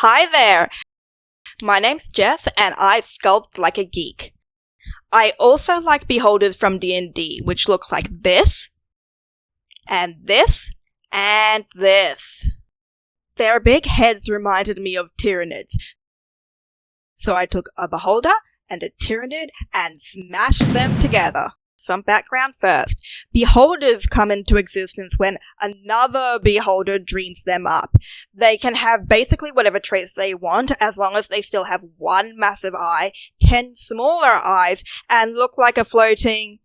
Hi there! My name's Jess and I sculpt like a geek. I also like beholders from D&D, which look like this, and this, and this. Their big heads reminded me of Tyranids. So I took a beholder and a Tyranid and smashed them together. Some background first. Beholders come into existence when another beholder dreams them up. They can have basically whatever traits they want as long as they still have one massive eye, 10 smaller eyes, and look like a floating...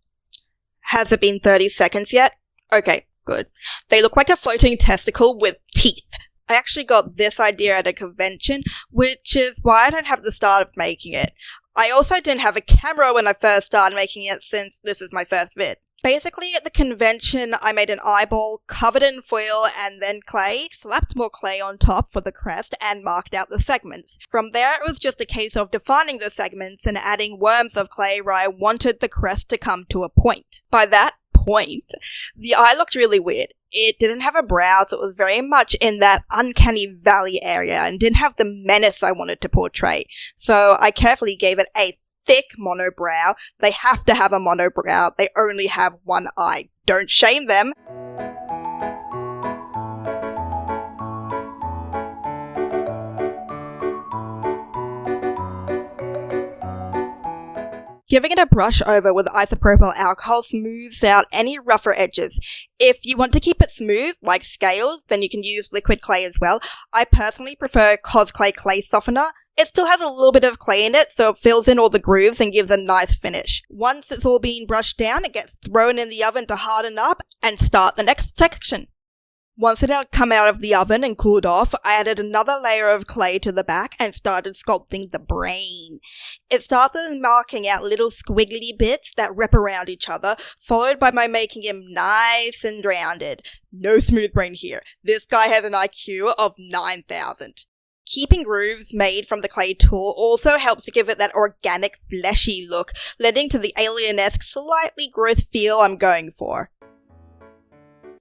Has it been 30 seconds yet? Okay, good. They look like a floating testicle with teeth. I actually got this idea at a convention, which is why I don't have the start of making it. I also didn't have a camera when I first started making it since this is my first vid. Basically, at the convention, I made an eyeball covered in foil and then clay, slapped more clay on top for the crest, and marked out the segments. From there, it was just a case of defining the segments and adding worms of clay where I wanted the crest to come to a point. By that point, the eye looked really weird. It didn't have a brow, so it was very much in that uncanny valley area and didn't have the menace I wanted to portray. So I carefully gave it a thick monobrow. They have to have a monobrow. They only have one eye. Don't shame them. Giving it a brush over with isopropyl alcohol smooths out any rougher edges. If you want to keep it smooth, like scales, then you can use liquid clay as well. I personally prefer cosclay clay softener. It still has a little bit of clay in it, so it fills in all the grooves and gives a nice finish. Once it's all been brushed down, it gets thrown in the oven to harden up and start the next section. Once it had come out of the oven and cooled off, I added another layer of clay to the back and started sculpting the brain. It starts with marking out little squiggly bits that wrap around each other, followed by my making him nice and rounded. No smooth brain here. This guy has an IQ of 9,000. Keeping grooves made from the clay tool also helps to give it that organic, fleshy look, lending to the alien-esque, slightly gross feel I'm going for.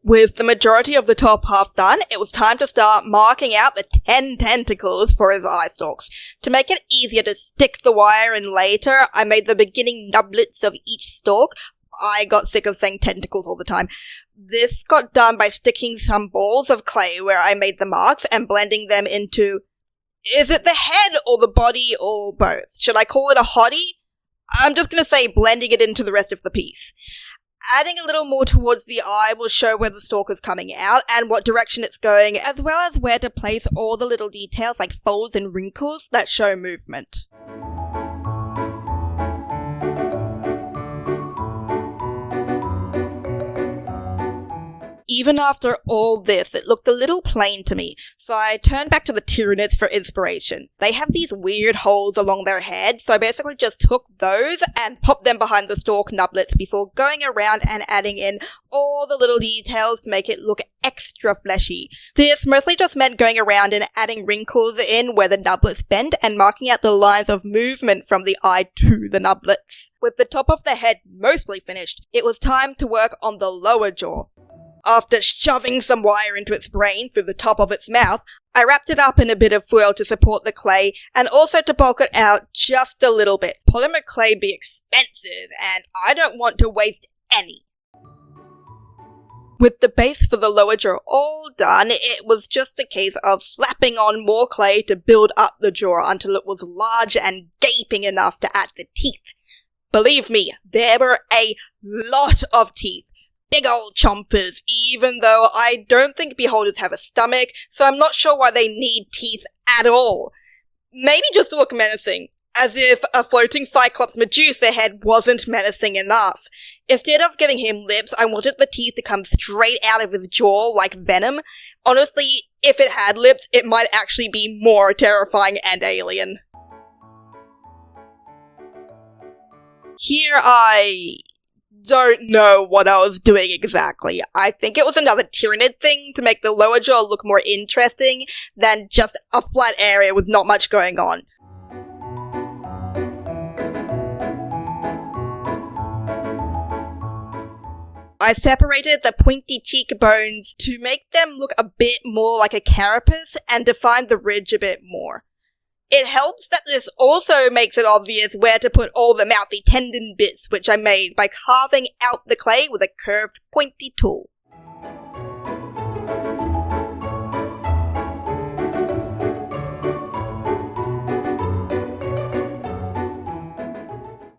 With the majority of the top half done, it was time to start marking out the 10 tentacles for his eye stalks. To make it easier to stick the wire in later, I made the beginning nublets of each stalk. I got sick of saying tentacles all the time. This got done by sticking some balls of clay where I made the marks and blending them into... Is it the head or the body or both? Should I call it a hottie? I'm just gonna say blending it into the rest of the piece. Adding a little more towards the eye will show where the stalk is coming out and what direction it's going, as well as where to place all the little details like folds and wrinkles that show movement. Even after all this, it looked a little plain to me, so I turned back to the Tyranids for inspiration. They have these weird holes along their head, so I basically just took those and popped them behind the stalk nublets before going around and adding in all the little details to make it look extra fleshy. This mostly just meant going around and adding wrinkles in where the nublets bend and marking out the lines of movement from the eye to the nublets. With the top of the head mostly finished, it was time to work on the lower jaw. After shoving some wire into its brain through the top of its mouth, I wrapped it up in a bit of foil to support the clay and also to bulk it out just a little bit. Polymer clay be expensive and I don't want to waste any. With the base for the lower jaw all done, it was just a case of slapping on more clay to build up the jaw until it was large and gaping enough to add the teeth. Believe me, there were a lot of teeth. Big old chompers, even though I don't think beholders have a stomach, so I'm not sure why they need teeth at all. Maybe just to look menacing, as if a floating Cyclops Medusa head wasn't menacing enough. Instead of giving him lips, I wanted the teeth to come straight out of his jaw like venom. Honestly, if it had lips, it might actually be more terrifying and alien. Here I don't know what I was doing exactly. I think it was another Tyranid thing to make the lower jaw look more interesting than just a flat area with not much going on. I separated the pointy cheekbones to make them look a bit more like a carapace and define the ridge a bit more. It helps that this also makes it obvious where to put all the mouthy tendon bits which I made by carving out the clay with a curved pointy tool.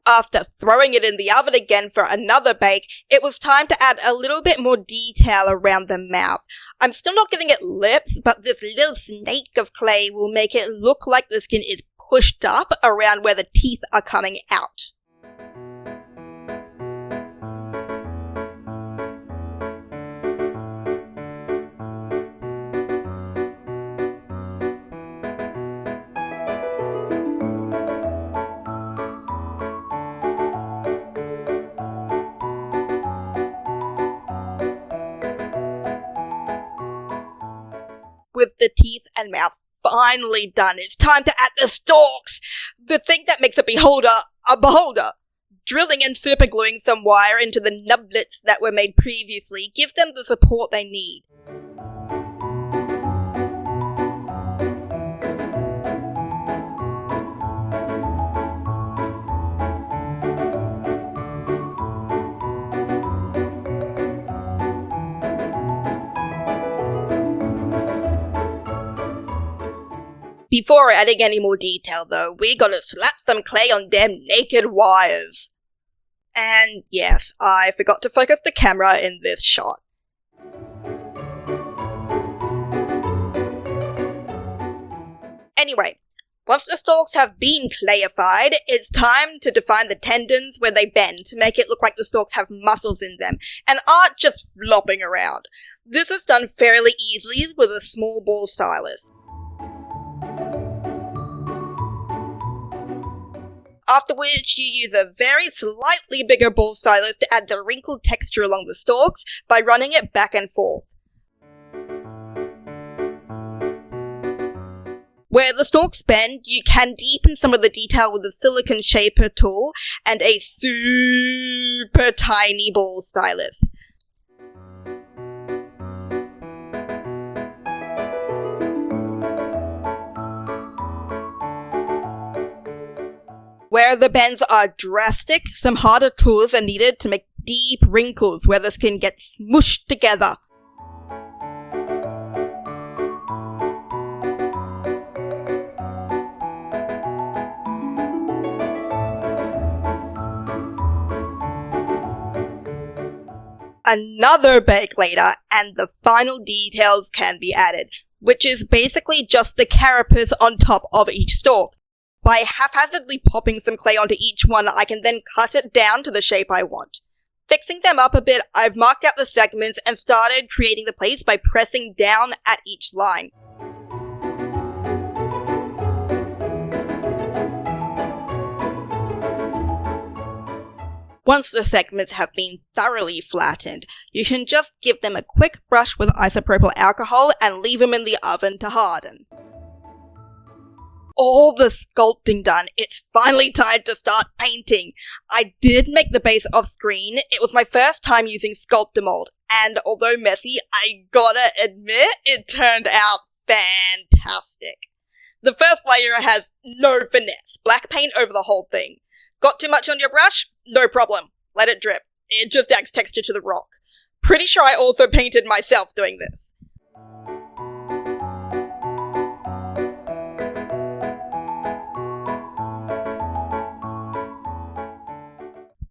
After throwing it in the oven again for another bake, it was time to add a little bit more detail around the mouth. I'm still not giving it lips, but this little snake of clay will make it look like the skin is pushed up around where the teeth are coming out. With the teeth and mouth finally done, it's time to add the stalks! The thing that makes a beholder a beholder! Drilling and supergluing some wire into the nublets that were made previously gives them the support they need. Before adding any more detail though, we gotta slap some clay on them naked wires. And yes, I forgot to focus the camera in this shot. Anyway, once the stalks have been clayified, it's time to define the tendons where they bend to make it look like the stalks have muscles in them and aren't just flopping around. This is done fairly easily with a small ball stylus. After which, you use a very slightly bigger ball stylus to add the wrinkled texture along the stalks by running it back and forth. Where the stalks bend, you can deepen some of the detail with a silicone shaper tool and a super tiny ball stylus. Where the bends are drastic, some harder tools are needed to make deep wrinkles where the skin gets smooshed together. Another bake later, and the final details can be added, which is basically just the carapace on top of each stalk. By haphazardly popping some clay onto each one, I can then cut it down to the shape I want. Fixing them up a bit, I've marked out the segments and started creating the plates by pressing down at each line. Once the segments have been thoroughly flattened, you can just give them a quick brush with isopropyl alcohol and leave them in the oven to harden. All the sculpting done, it's finally time to start painting. I did make the base off screen. It was my first time using Sculpt-A-Mold, and although messy, I gotta admit it turned out fantastic. The first layer has no finesse, black paint over the whole thing. Got too much on your brush? No problem. Let it drip. It just adds texture to the rock. Pretty sure I also painted myself doing this.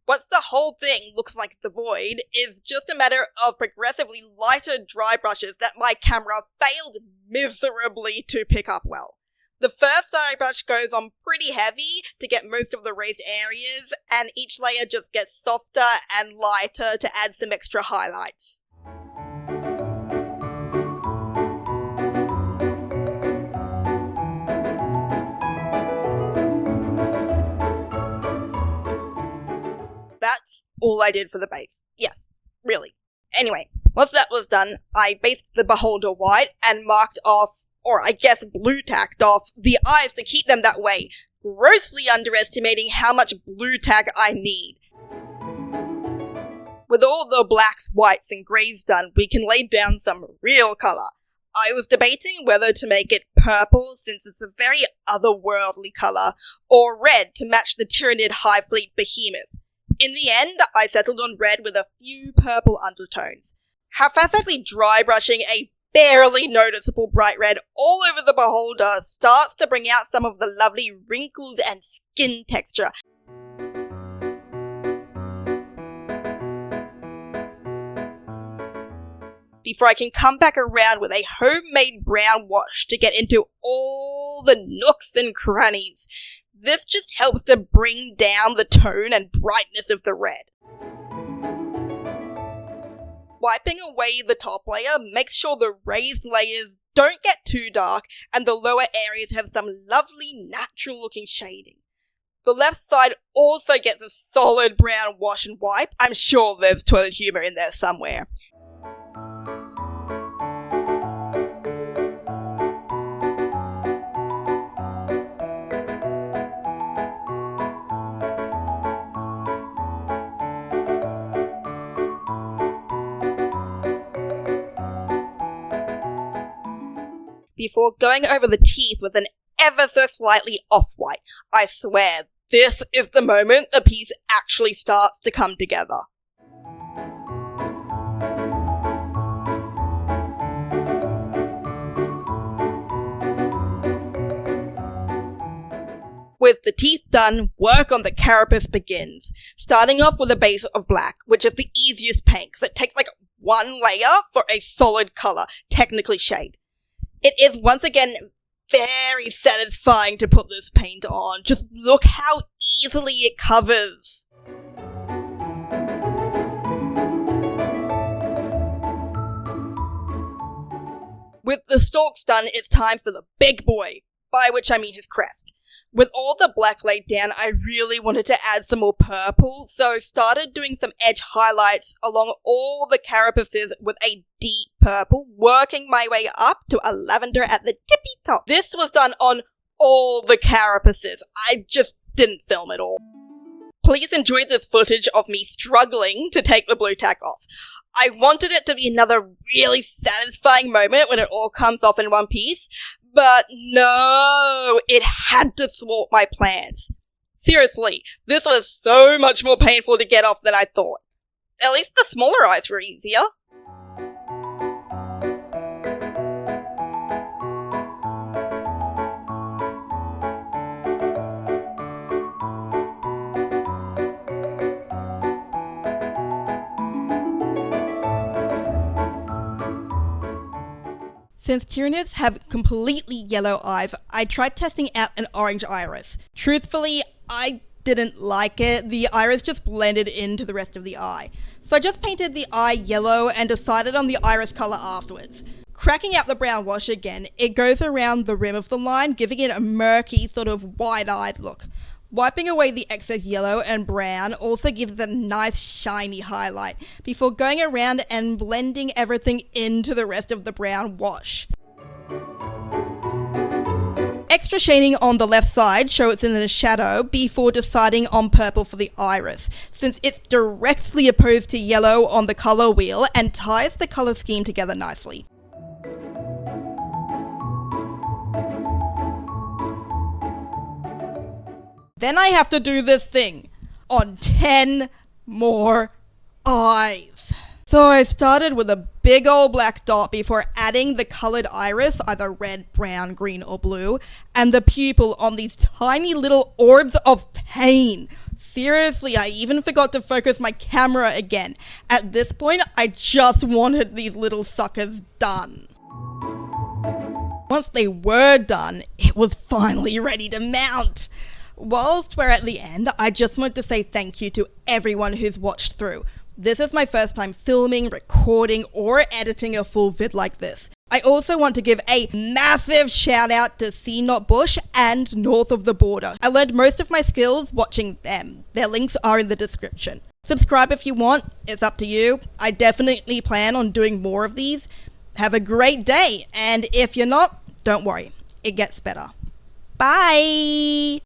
Once the whole thing looks like the void, it's just a matter of progressively lighter dry brushes that my camera failed miserably to pick up well. The first dry brush goes on pretty heavy to get most of the raised areas, and each layer just gets softer and lighter to add some extra highlights. That's all I did for the base. Yes, really. Anyway, once that was done, I based the beholder white and marked off, or I guess blue tacked off, the eyes to keep them that way, grossly underestimating how much blue tack I need. With all the blacks, whites, and greys done, we can lay down some real colour. I was debating whether to make it purple, since it's a very otherworldly colour, or red to match the Tyranid High Fleet behemoth. In the end, I settled on red with a few purple undertones. Haphazardly dry brushing a barely noticeable bright red all over the beholder starts to bring out some of the lovely wrinkles and skin texture. Before I can come back around with a homemade brown wash to get into all the nooks and crannies. This just helps to bring down the tone and brightness of the red. Wiping away the top layer makes sure the raised layers don't get too dark and the lower areas have some lovely natural looking shading. The left side also gets a solid brown wash and wipe. I'm sure there's toilet humour in there somewhere. Before going over the teeth with an ever so slightly off-white. I swear, this is the moment the piece actually starts to come together. With the teeth done, work on the carapace begins, starting off with a base of black, which is the easiest paint because it takes like one layer for a solid colour, technically shade. It is once again very satisfying to put this paint on. Just look how easily it covers. With the stalks done, it's time for the big boy, by which I mean his crest. With all the black laid down, I really wanted to add some more purple, so started doing some edge highlights along all the carapaces with a deep purple, working my way up to a lavender at the tippy top. This was done on all the carapaces. I just didn't film it all. Please enjoy this footage of me struggling to take the blue tack off. I wanted it to be another really satisfying moment when it all comes off in one piece, but no, it had to thwart my plans. Seriously, this was so much more painful to get off than I thought. At least the smaller eyes were easier. Since Tyranids have completely yellow eyes, I tried testing out an orange iris. Truthfully, I didn't like it. The iris just blended into the rest of the eye. So I just painted the eye yellow and decided on the iris colour afterwards. Cracking out the brown wash again, it goes around the rim of the line, giving it a murky, sort of wide-eyed look. Wiping away the excess yellow and brown also gives it a nice shiny highlight, before going around and blending everything into the rest of the brown wash. Extra shading on the left side, show it's in the shadow, before deciding on purple for the iris, since it's directly opposed to yellow on the colour wheel and ties the colour scheme together nicely. Then I have to do this thing on 10 more eyes. So I started with a big old black dot before adding the coloured iris, either red, brown, green or blue, and the pupil on these tiny little orbs of pain. Seriously, I even forgot to focus my camera again. At this point, I just wanted these little suckers done. Once they were done, it was finally ready to mount. Whilst we're at the end, I just want to say thank you to everyone who's watched through. This is my first time filming, recording, or editing a full vid like this. I also want to give a massive shout out to Sea Not Bush and North of the Border. I learned most of my skills watching them. Their links are in the description. Subscribe if you want, it's up to you. I definitely plan on doing more of these. Have a great day, and if you're not, don't worry, it gets better. Bye!